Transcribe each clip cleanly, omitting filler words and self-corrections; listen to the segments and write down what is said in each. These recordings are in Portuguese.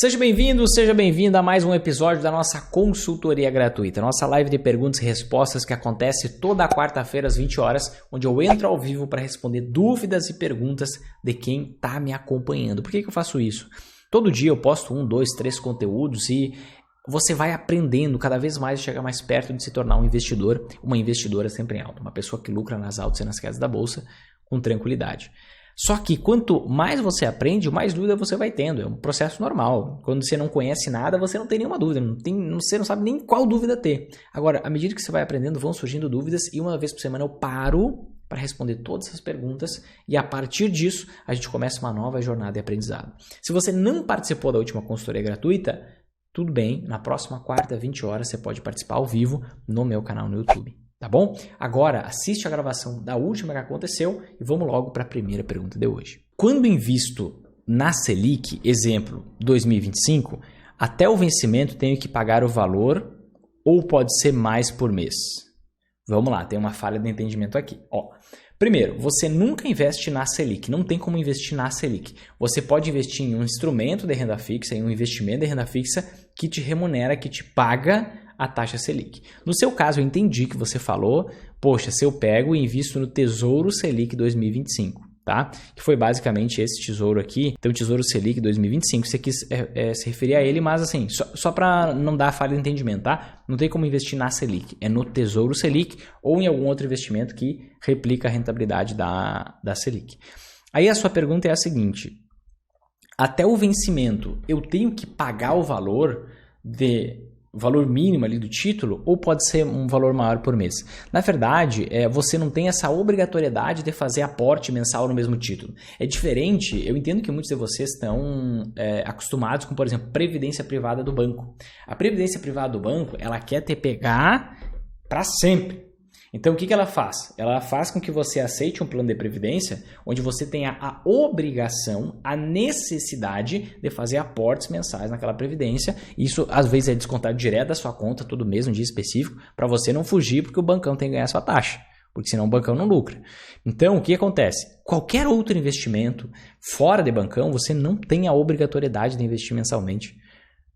Seja bem-vindo, seja bem-vinda a mais um episódio da nossa consultoria gratuita, nossa live de perguntas e respostas que acontece toda quarta-feira às 20 horas, onde eu entro ao vivo para responder dúvidas e perguntas de quem está me acompanhando. Por que eu faço isso? Todo dia eu posto 1, 2, 3 conteúdos e você vai aprendendo cada vez mais e chega mais perto de se tornar um investidor, uma investidora sempre em alta, uma pessoa que lucra nas altas e nas quedas da bolsa com tranquilidade. Só que quanto mais você aprende, mais dúvida você vai tendo. É um processo normal. Quando você não conhece nada, você não tem nenhuma dúvida. Você não sabe nem qual dúvida ter. Agora, à medida que você vai aprendendo, vão surgindo dúvidas e uma vez por semana eu paro para responder todas essas perguntas e a partir disso a gente começa uma nova jornada de aprendizado. Se você não participou da última consultoria gratuita, tudo bem. Na próxima quarta, 20 horas, você pode participar ao vivo no meu canal no YouTube. Tá bom? Agora, assiste a gravação da última que aconteceu e vamos logo para a primeira pergunta de hoje. Quando invisto na Selic, exemplo 2025, até o vencimento tenho que pagar o valor ou pode ser mais por mês? Vamos lá, tem uma falha de entendimento aqui. Primeiro, você nunca investe na Selic, não tem como investir na Selic. Você pode investir em um instrumento de renda fixa, em um investimento de renda fixa que te remunera, que te paga a taxa Selic. No seu caso, eu entendi que você falou, poxa, se eu pego e invisto no Tesouro Selic 2025, tá? Que foi basicamente esse tesouro aqui. Então, Tesouro Selic 2025, você quis se referir a ele, mas assim, só para não dar falha de entendimento, tá? Não tem como investir na Selic, é no Tesouro Selic ou em algum outro investimento que replica a rentabilidade da Selic. Aí a sua pergunta é a seguinte, até o vencimento, eu tenho que pagar o valor mínimo ali do título ou pode ser um valor maior por mês? Na verdade, você não tem essa obrigatoriedade de fazer aporte mensal no mesmo título. É diferente, eu entendo que muitos de vocês estão acostumados com, por exemplo, previdência privada do banco. A previdência privada do banco, ela quer te pegar para sempre. Então, o que ela faz? Ela faz com que você aceite um plano de previdência onde você tenha a obrigação, a necessidade de fazer aportes mensais naquela previdência. Isso, às vezes, é descontado direto da sua conta, todo mês, um dia específico, para você não fugir porque o bancão tem que ganhar a sua taxa, porque senão o bancão não lucra. Então, o que acontece? Qualquer outro investimento fora de bancão, você não tem a obrigatoriedade de investir mensalmente.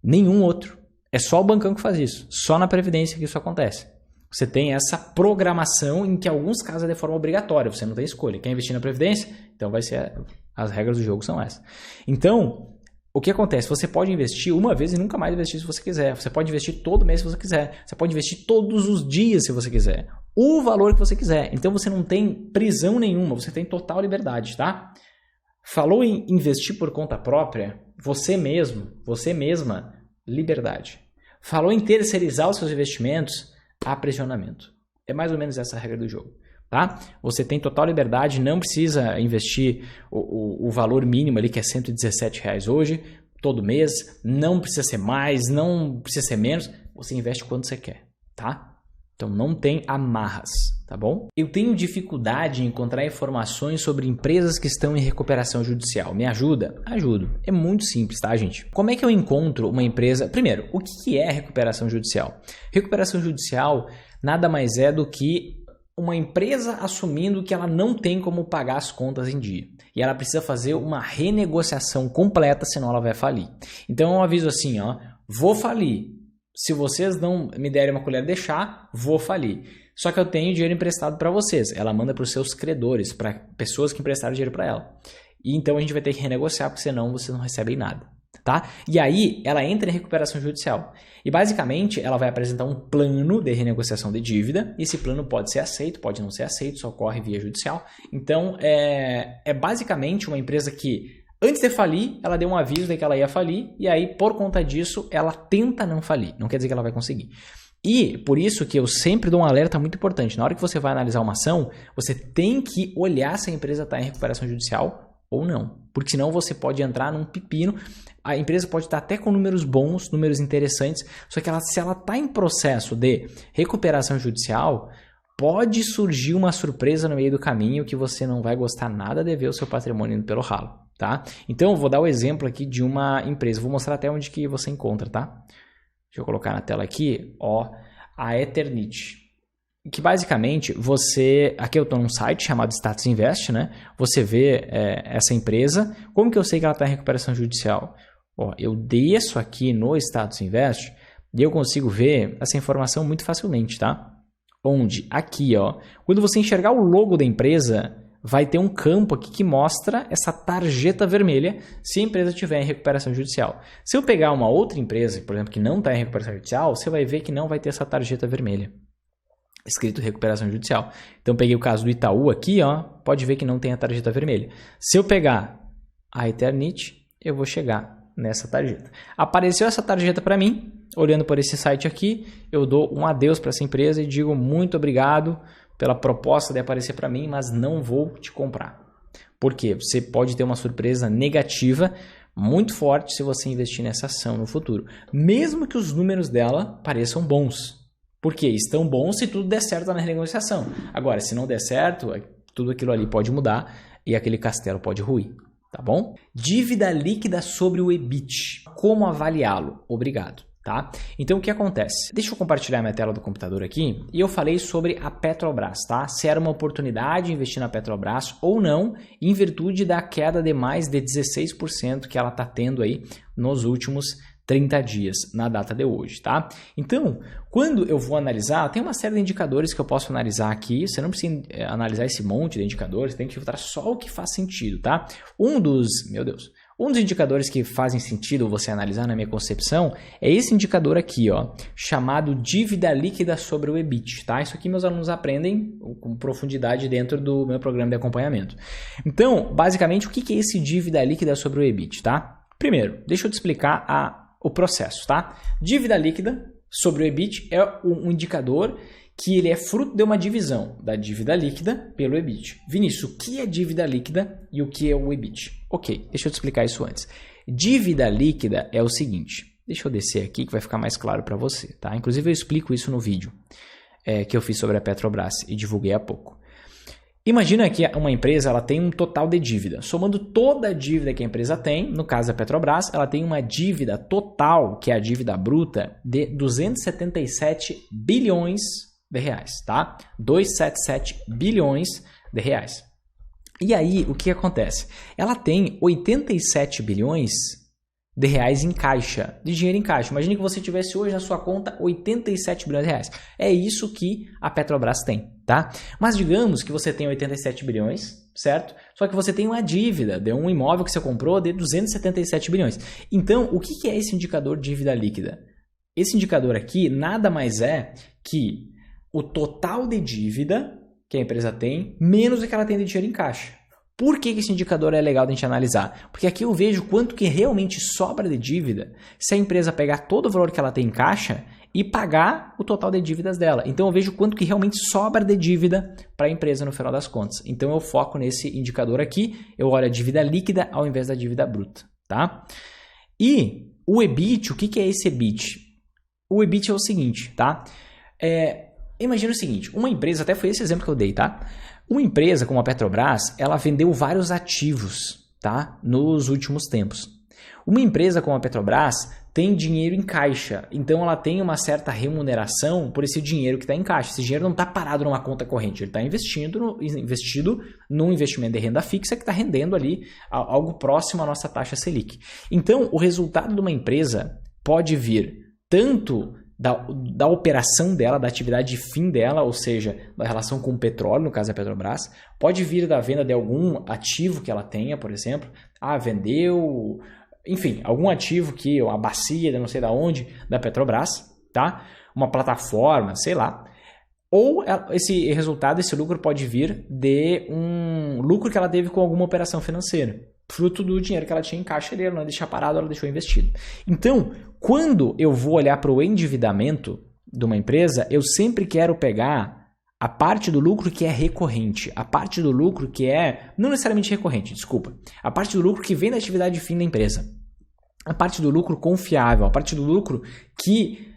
Nenhum outro. É só o bancão que faz isso. Só na previdência que isso acontece. Você tem essa programação em que, em alguns casos, é de forma obrigatória. Você não tem escolha. Quer investir na previdência? Então, vai ser as regras do jogo são essas. Então, o que acontece? Você pode investir uma vez e nunca mais investir se você quiser. Você pode investir todo mês se você quiser. Você pode investir todos os dias se você quiser. O valor que você quiser. Então, você não tem prisão nenhuma. Você tem total liberdade, tá? Falou em investir por conta própria, você mesma, liberdade. Falou em terceirizar os seus investimentos, aprisionamento. É mais ou menos essa a regra do jogo, tá? Você tem total liberdade, não precisa investir o valor mínimo ali, que é R$117 hoje, todo mês, não precisa ser mais, não precisa ser menos, você investe quando você quer, tá? Então não tem amarras, tá bom? Eu tenho dificuldade em encontrar informações sobre empresas que estão em recuperação judicial. Me ajuda? Ajudo. É muito simples, tá, gente? Como é que eu encontro uma empresa... Primeiro, o que é recuperação judicial? Recuperação judicial nada mais é do que uma empresa assumindo que ela não tem como pagar as contas em dia. E ela precisa fazer uma renegociação completa, senão ela vai falir. Então eu aviso assim, vou falir. Se vocês não me derem uma colher de chá, vou falir. Só que eu tenho dinheiro emprestado para vocês. Ela manda para os seus credores, para pessoas que emprestaram dinheiro para ela. E então a gente vai ter que renegociar, porque senão vocês não recebem nada. Tá? E aí ela entra em recuperação judicial. E basicamente ela vai apresentar um plano de renegociação de dívida. E esse plano pode ser aceito, pode não ser aceito, só ocorre via judicial. Então é basicamente uma empresa que... Antes de falir, ela deu um aviso de que ela ia falir e aí, por conta disso, ela tenta não falir. Não quer dizer que ela vai conseguir. E por isso que eu sempre dou um alerta muito importante. Na hora que você vai analisar uma ação, você tem que olhar se a empresa está em recuperação judicial ou não. Porque senão você pode entrar num pepino. A empresa pode estar até com números bons, números interessantes. Só que se ela está em processo de recuperação judicial... Pode surgir uma surpresa no meio do caminho que você não vai gostar nada de ver o seu patrimônio indo pelo ralo, tá? Então, eu vou dar o exemplo aqui de uma empresa. Vou mostrar até onde que você encontra, tá? Deixa eu colocar na tela aqui, a Eternit. Que basicamente, aqui eu estou num site chamado Status Invest, né? Você vê essa empresa. Como que eu sei que ela está em recuperação judicial? Ó, eu desço aqui no Status Invest e eu consigo ver essa informação muito facilmente, tá? Onde? Aqui, ó. Quando você enxergar o logo da empresa, vai ter um campo aqui que mostra essa tarjeta vermelha se a empresa estiver em recuperação judicial. Se eu pegar uma outra empresa, por exemplo, que não está em recuperação judicial, você vai ver que não vai ter essa tarjeta vermelha escrito recuperação judicial. Então, peguei o caso do Itaú aqui, ó, pode ver que não tem a tarjeta vermelha. Se eu pegar a Eternit, eu vou chegar nessa tarjeta. Apareceu essa tarjeta para mim, olhando por esse site aqui, eu dou um adeus para essa empresa e digo muito obrigado pela proposta de aparecer para mim, mas não vou te comprar. Por quê? Você pode ter uma surpresa negativa muito forte se você investir nessa ação no futuro, mesmo que os números dela pareçam bons. Por quê? Estão bons se tudo der certo na renegociação. Agora, se não der certo, tudo aquilo ali pode mudar e aquele castelo pode ruir. Tá bom? Dívida líquida sobre o EBIT. Como avaliá-lo? Obrigado. Tá? Então, o que acontece? Deixa eu compartilhar minha tela do computador aqui e eu falei sobre a Petrobras, tá? Se era uma oportunidade investir na Petrobras ou não, em virtude da queda de mais de 16% que ela está tendo aí nos últimos 30 dias, na data de hoje, tá? Então, quando eu vou analisar, tem uma série de indicadores que eu posso analisar aqui, você não precisa analisar esse monte de indicadores, você tem que filtrar só o que faz sentido, tá? Um dos indicadores que fazem sentido você analisar na minha concepção é esse indicador aqui, ó, chamado dívida líquida sobre o EBIT, tá? Isso aqui meus alunos aprendem com profundidade dentro do meu programa de acompanhamento. Então, basicamente, o que é esse dívida líquida sobre o EBIT, tá? Primeiro, deixa eu te explicar o processo, tá? Dívida líquida sobre o EBIT é um indicador que ele é fruto de uma divisão da dívida líquida pelo EBIT. Vinícius, o que é dívida líquida e o que é o EBIT? Ok, deixa eu te explicar isso antes. Dívida líquida é o seguinte, deixa eu descer aqui que vai ficar mais claro para você, tá? Inclusive eu explico isso no vídeo que eu fiz sobre a Petrobras e divulguei há pouco. Imagina que uma empresa ela tem um total de dívida. Somando toda a dívida que a empresa tem, no caso da Petrobras, ela tem uma dívida total, que é a dívida bruta, de 277 bilhões de reais, tá? 277 bilhões de reais. E aí, o que acontece? Ela tem 87 bilhões de reais em caixa, de dinheiro em caixa. Imagine que você tivesse hoje na sua conta 87 bilhões de reais. É isso que a Petrobras tem, tá? Mas digamos que você tem 87 bilhões, certo? Só que você tem uma dívida de um imóvel que você comprou de 277 bilhões. Então, o que é esse indicador de dívida líquida? Esse indicador aqui nada mais é que o total de dívida que a empresa tem, menos o que ela tem de dinheiro em caixa. Por que esse indicador é legal de a gente analisar? Porque aqui eu vejo quanto que realmente sobra de dívida se a empresa pegar todo o valor que ela tem em caixa e pagar o total de dívidas dela. Então eu vejo quanto que realmente sobra de dívida para a empresa no final das contas. Então eu foco nesse indicador aqui, eu olho a dívida líquida ao invés da dívida bruta, tá? E o EBIT, o que é esse EBIT? O EBIT é o seguinte, tá? Imagina o seguinte, uma empresa, até foi esse exemplo que eu dei, tá? Uma empresa como a Petrobras, ela vendeu vários ativos, tá? Nos últimos tempos. Uma empresa como a Petrobras tem dinheiro em caixa, então ela tem uma certa remuneração por esse dinheiro que está em caixa. Esse dinheiro não está parado numa conta corrente, ele está investido num investimento de renda fixa que está rendendo ali algo próximo à nossa taxa Selic. Então, o resultado de uma empresa pode vir tanto da operação dela, da atividade de fim dela, ou seja, da relação com o petróleo, no caso da Petrobras, pode vir da venda de algum ativo que ela tenha, por exemplo, vendeu, enfim, algum ativo que, uma bacia de não sei da onde, da Petrobras, tá? Uma plataforma, sei lá. Ou esse resultado, esse lucro pode vir de um lucro que ela teve com alguma operação financeira, fruto do dinheiro que ela tinha em caixa, ela não deixa parado, ela deixou investido. Então, quando eu vou olhar para o endividamento de uma empresa, eu sempre quero pegar a parte do lucro que é recorrente, a parte do lucro que não necessariamente recorrente, desculpa, a parte do lucro que vem da atividade de fim da empresa, a parte do lucro confiável, a parte do lucro que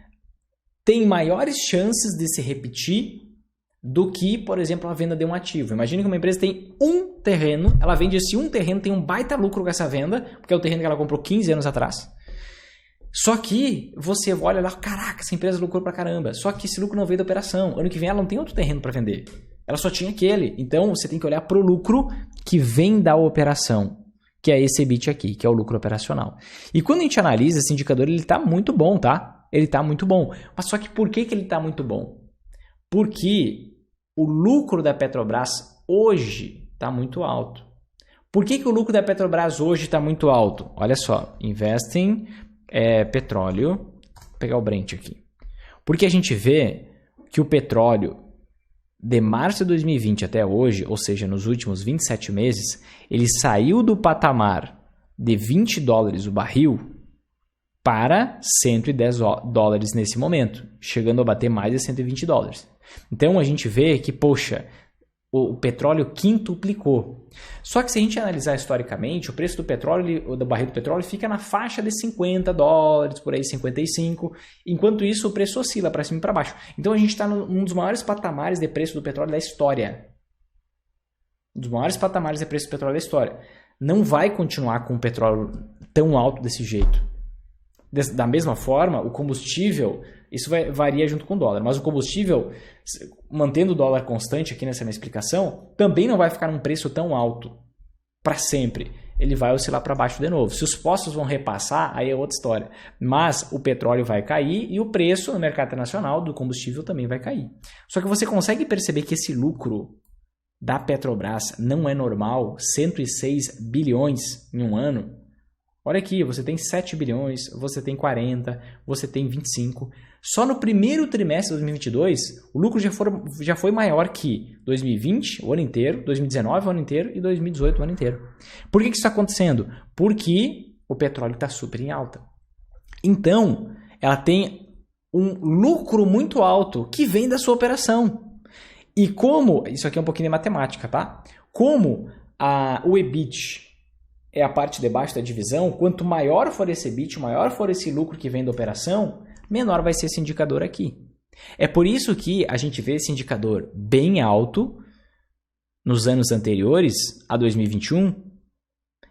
tem maiores chances de se repetir do que, por exemplo, a venda de um ativo. Imagina que uma empresa tem um terreno, ela vende esse um terreno, tem um baita lucro com essa venda, porque é o terreno que ela comprou 15 anos atrás. Só que você olha lá, caraca, essa empresa lucrou pra caramba. Só que esse lucro não veio da operação. Ano que vem ela não tem outro terreno para vender. Ela só tinha aquele. Então você tem que olhar pro lucro que vem da operação. O que é esse EBIT aqui, que é o lucro operacional. E quando a gente analisa esse indicador, ele está muito bom, tá? Ele está muito bom. Mas só que por que ele está muito bom? Porque o lucro da Petrobras hoje está muito alto. Por que o lucro da Petrobras hoje está muito alto? Olha só, investem petróleo. Vou pegar o Brent aqui. Porque a gente vê que o petróleo, de março de 2020 até hoje, ou seja, nos últimos 27 meses, ele saiu do patamar de $20 o barril para $110 nesse momento, chegando a bater mais de $120. Então a gente vê que, poxa, o petróleo quintuplicou. Só que se a gente analisar historicamente, o preço do petróleo, do barril do petróleo, fica na faixa de $50, por aí 55, enquanto isso o preço oscila para cima e para baixo. Então a gente está num dos maiores patamares de preço do petróleo da história. Um dos maiores patamares de preço do petróleo da história. Não vai continuar com o petróleo tão alto desse jeito. Da mesma forma, o combustível, isso varia junto com o dólar, mas o combustível, mantendo o dólar constante aqui nessa minha explicação, também não vai ficar num preço tão alto para sempre. Ele vai oscilar para baixo de novo. Se os postos vão repassar, aí é outra história. Mas o petróleo vai cair e o preço no mercado internacional do combustível também vai cair. Só que você consegue perceber que esse lucro da Petrobras não é normal, 106 bilhões em um ano. Olha aqui, você tem 7 bilhões, você tem 40, você tem 25. Só no primeiro trimestre de 2022, o lucro já foi maior que 2020, o ano inteiro, 2019, o ano inteiro e 2018, o ano inteiro. Por que isso está acontecendo? Porque o petróleo está super em alta. Então, ela tem um lucro muito alto que vem da sua operação. E como, isso aqui é um pouquinho de matemática, tá? Como o EBIT é a parte de baixo da divisão, quanto maior for esse EBIT, maior for esse lucro que vem da operação, menor vai ser esse indicador aqui. É por isso que a gente vê esse indicador bem alto nos anos anteriores a 2021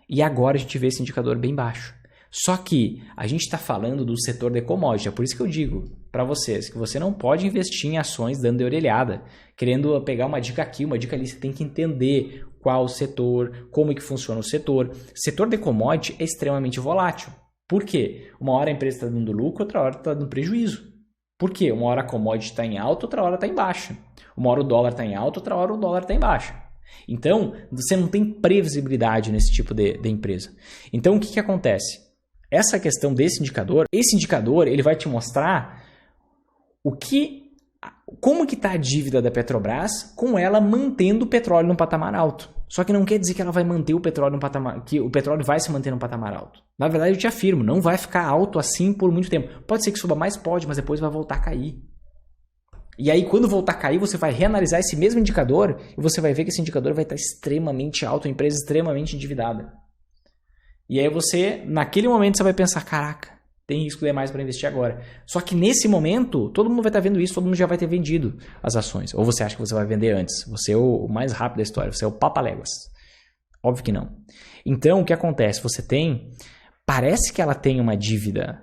e agora a gente vê esse indicador bem baixo. Só que a gente está falando do setor de commodity, é por isso que eu digo para vocês que você não pode investir em ações dando de orelhada, querendo pegar uma dica aqui, uma dica ali, você tem que entender qual o setor, como é que funciona o setor. Setor de commodity é extremamente volátil. Por quê? Uma hora a empresa está dando lucro, outra hora está dando prejuízo. Por quê? Uma hora a commodity está em alta, outra hora está em baixa. Uma hora o dólar está em alta, outra hora o dólar está em baixa. Então, você não tem previsibilidade nesse tipo de empresa. Então, o que acontece? Essa questão desse indicador, ele vai te mostrar como que está a dívida da Petrobras com ela mantendo o petróleo num patamar alto. Só que não quer dizer que ela vai manter o petróleo num patamar, que o petróleo vai se manter num patamar alto. Na verdade, eu te afirmo, não vai ficar alto assim por muito tempo. Pode ser que suba mais, pode, mas depois vai voltar a cair. E aí, quando voltar a cair, você vai reanalisar esse mesmo indicador e você vai ver que esse indicador vai estar extremamente alto, a empresa extremamente endividada. E aí você, naquele momento, você vai pensar, caraca, tem risco demais para investir agora. Só que nesse momento, todo mundo vai estar vendo isso, todo mundo já vai ter vendido as ações. Ou você acha que você vai vender antes? Você é o mais rápido da história, você é o papaléguas. Óbvio que não. Então, o que acontece? Parece que ela tem uma dívida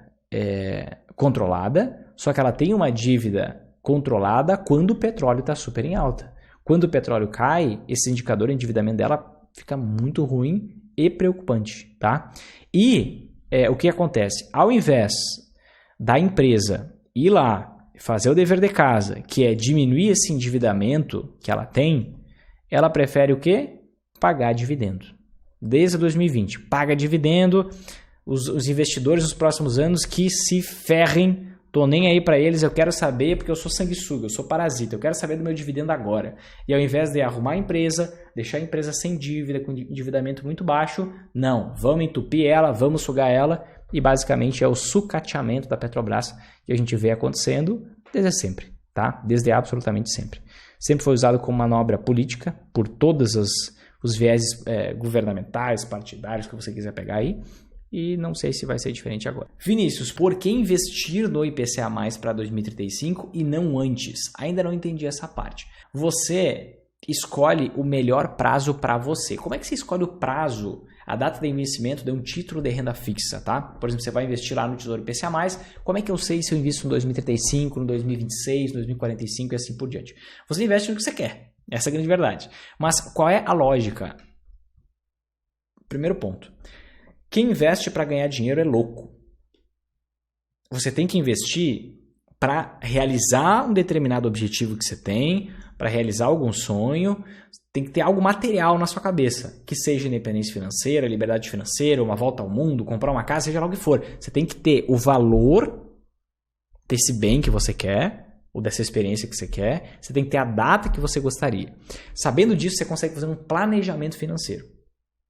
controlada, só que ela tem uma dívida controlada quando o petróleo está super em alta. Quando o petróleo cai, esse indicador de endividamento dela fica muito ruim e preocupante, tá? E o que acontece? Ao invés da empresa ir lá fazer o dever de casa, que é diminuir esse endividamento que ela tem, ela prefere o quê? Pagar dividendo. Desde 2020, paga dividendo, os investidores nos próximos anos que se ferrem, tô nem aí para eles, eu quero saber porque eu sou sanguessuga, eu sou parasita, eu quero saber do meu dividendo agora. E ao invés de arrumar a empresa, deixar a empresa sem dívida, com endividamento muito baixo, não, vamos entupir ela, vamos sugar ela e basicamente é o sucateamento da Petrobras que a gente vê acontecendo desde sempre, tá? Desde absolutamente sempre. Sempre foi usado como manobra política por todos os vieses governamentais, partidários que você quiser pegar aí. E não sei se vai ser diferente agora. Vinícius, por que investir no IPCA+ para 2035 e não antes? Ainda não entendi essa parte. Você escolhe o melhor prazo para você. Como é que você escolhe o prazo, a data de investimento de um título de renda fixa, tá? Por exemplo, você vai investir lá no Tesouro IPCA+, como é que eu sei se eu invisto no 2035, no 2026, no 2045 e assim por diante? Você investe no que você quer. Essa é a grande verdade. Mas qual é a lógica? Primeiro ponto. Quem investe para ganhar dinheiro é louco. Você tem que investir para realizar um determinado objetivo que você tem, para realizar algum sonho. Tem que ter algo material na sua cabeça, que seja independência financeira, liberdade financeira, uma volta ao mundo, comprar uma casa, seja lá o que for. Você tem que ter o valor desse bem que você quer, ou dessa experiência que você quer. Você tem que ter a data que você gostaria. Sabendo disso, você consegue fazer um planejamento financeiro.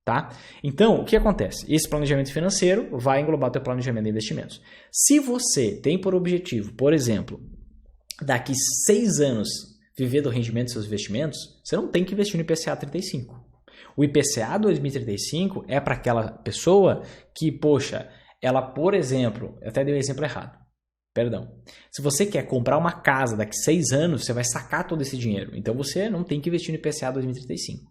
Tá? Então, o que acontece? Esse planejamento financeiro vai englobar o teu planejamento de investimentos. Se você tem por objetivo, por exemplo, daqui 6 anos viver do rendimento dos seus investimentos, você não tem que investir no IPCA 35. O IPCA 2035 é para aquela pessoa que, poxa, ela, por exemplo, eu até dei um exemplo errado. Perdão. Se você quer comprar uma casa daqui 6 anos, você vai sacar todo esse dinheiro. Então, você não tem que investir no IPCA 2035.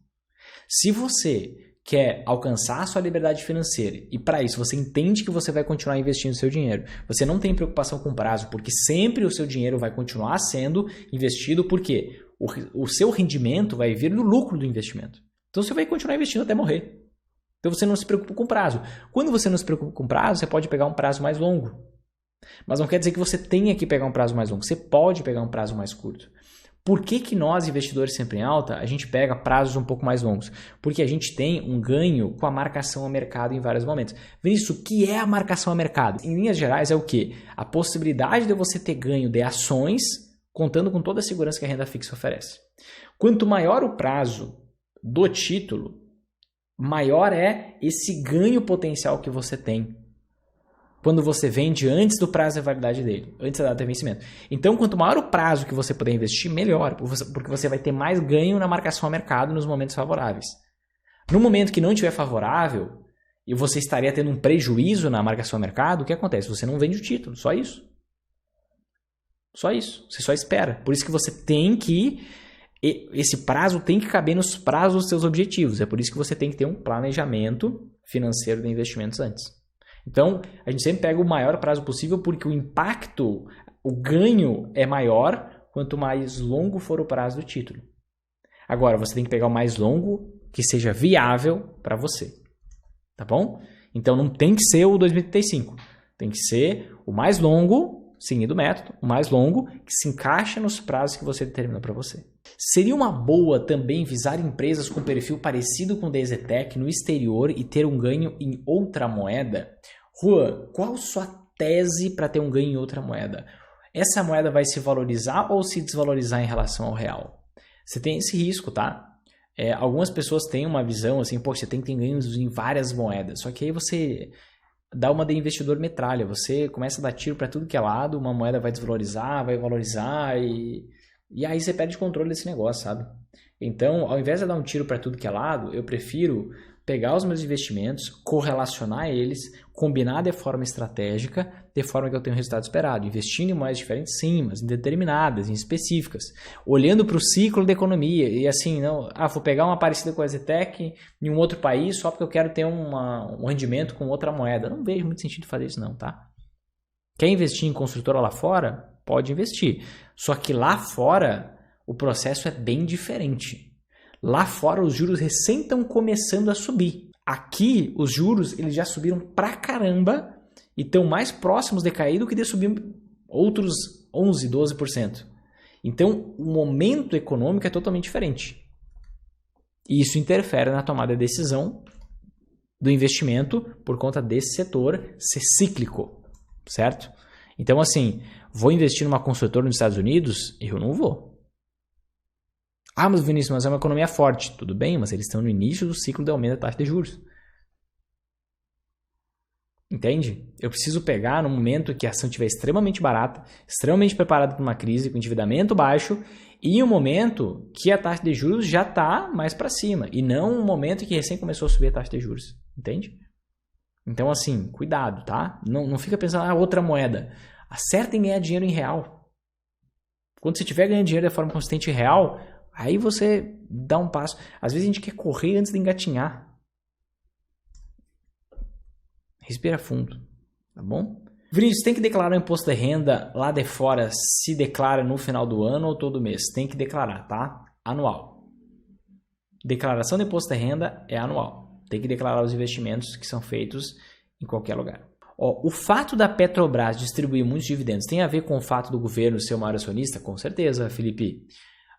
Se você quer alcançar a sua liberdade financeira e para isso você entende que você vai continuar investindo seu dinheiro, você não tem preocupação com prazo, porque sempre o seu dinheiro vai continuar sendo investido, porque o seu rendimento vai vir no lucro do investimento. Então você vai continuar investindo até morrer. Então você não se preocupa com prazo. Quando você não se preocupa com prazo, você pode pegar um prazo mais longo. Mas não quer dizer que você tenha que pegar um prazo mais longo. Você pode pegar um prazo mais curto. Por que nós, investidores sempre em alta, a gente pega prazos um pouco mais longos? Porque a gente tem um ganho com a marcação a mercado em vários momentos. Vinícius, o que é a marcação a mercado? Em linhas gerais é o quê? A possibilidade de você ter ganho de ações, contando com toda a segurança que a renda fixa oferece. Quanto maior o prazo do título, maior é esse ganho potencial que você tem quando você vende antes do prazo de validade dele, antes da data de vencimento. Então, quanto maior o prazo que você puder investir, melhor, porque você vai ter mais ganho na marcação a mercado nos momentos favoráveis. No momento que não estiver favorável e você estaria tendo um prejuízo na marcação a mercado, o que acontece? Você não vende o título, só isso. Só isso, você só espera. Por isso que você tem que... Esse prazo tem que caber nos prazos dos seus objetivos. É por isso que você tem que ter um planejamento financeiro de investimentos antes. Então, a gente sempre pega o maior prazo possível porque o impacto, o ganho é maior quanto mais longo for o prazo do título. Agora, você tem que pegar o mais longo que seja viável para você. Tá bom? Então, não tem que ser o 2035. Tem que ser o mais longo, seguindo o método, o mais longo que se encaixa nos prazos que você determinou para você. Seria uma boa também visar empresas com perfil parecido com o da EZTEC no exterior e ter um ganho em outra moeda? Juan, qual sua tese para ter um ganho em outra moeda? Essa moeda vai se valorizar ou se desvalorizar em relação ao real? Você tem esse risco, tá? Algumas pessoas têm uma visão assim, pô, você tem que ter ganhos em várias moedas. Só que aí você dá uma de investidor metralha. Você começa a dar tiro para tudo que é lado, uma moeda vai desvalorizar, vai valorizar e aí você perde o controle desse negócio, sabe? Então, ao invés de dar um tiro para tudo que é lado, eu prefiro pegar os meus investimentos, correlacionar eles, combinar de forma estratégica, de forma que eu tenha o resultado esperado. Investindo em moedas diferentes, sim, mas em determinadas, em específicas. Olhando para o ciclo da economia e assim, não, vou pegar uma parecida com a EZTEC em um outro país só porque eu quero ter um rendimento com outra moeda. Não vejo muito sentido fazer isso não, tá? Quer investir em construtora lá fora? Pode investir. Só que lá fora o processo é bem diferente. Lá fora os juros recém estão começando a subir. Aqui os juros eles já subiram pra caramba e estão mais próximos de cair do que de subir outros 11%, 12%. Então o momento econômico é totalmente diferente. E isso interfere na tomada de decisão do investimento por conta desse setor ser cíclico, certo? Então assim, vou investir numa construtora nos Estados Unidos? Eu não vou. Mas Vinícius, mas é uma economia forte. Tudo bem, mas eles estão no início do ciclo de aumento da taxa de juros. Entende? Eu preciso pegar no momento que a ação estiver extremamente barata, extremamente preparada para uma crise, com endividamento baixo, e um momento que a taxa de juros já está mais para cima, e não um momento que recém começou a subir a taxa de juros. Entende? Então, assim, cuidado, tá? Não fica pensando, outra moeda. Acerta em ganhar dinheiro em real. Quando você estiver ganhando dinheiro de forma consistente em real, aí você dá um passo. Às vezes a gente quer correr antes de engatinhar. Respira fundo, tá bom? Vinícius, tem que declarar o imposto de renda lá de fora, se declara no final do ano ou todo mês? Tem que declarar, tá? Anual. Declaração de imposto de renda é anual. Tem que declarar os investimentos que são feitos em qualquer lugar. O fato da Petrobras distribuir muitos dividendos tem a ver com o fato do governo ser o maior acionista? Com certeza, Felipe.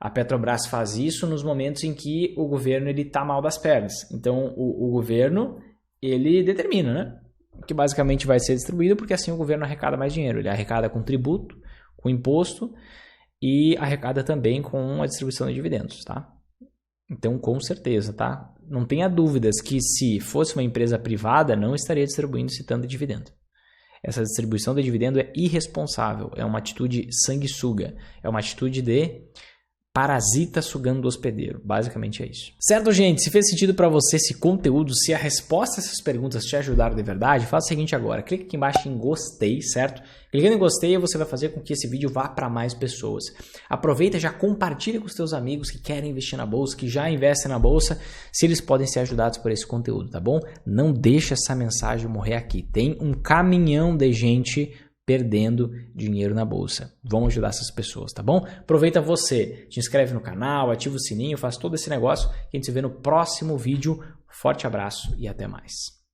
A Petrobras faz isso nos momentos em que o governo está mal das pernas. Então, o governo ele determina, né? Que basicamente vai ser distribuído, porque assim o governo arrecada mais dinheiro. Ele arrecada com tributo, com imposto e arrecada também com a distribuição de dividendos, tá? Então, com certeza, tá? Não tenha dúvidas que se fosse uma empresa privada, não estaria distribuindo esse tanto de dividendo. Essa distribuição de dividendo é irresponsável, é uma atitude sanguessuga, é uma atitude de parasita sugando do hospedeiro. Basicamente é isso. Certo, gente? Se fez sentido para você esse conteúdo, se a resposta a essas perguntas te ajudaram de verdade, faça o seguinte agora. Clique aqui embaixo em gostei, certo? Clicando em gostei, você vai fazer com que esse vídeo vá para mais pessoas. Aproveita e já compartilha com os teus amigos que querem investir na bolsa, que já investem na bolsa, se eles podem ser ajudados por esse conteúdo, tá bom? Não deixa essa mensagem morrer aqui. Tem um caminhão de gente perdendo dinheiro na bolsa. Vamos ajudar essas pessoas, tá bom? Aproveita você, te inscreve no canal, ativa o sininho, faz todo esse negócio que a gente se vê no próximo vídeo. Forte abraço e até mais.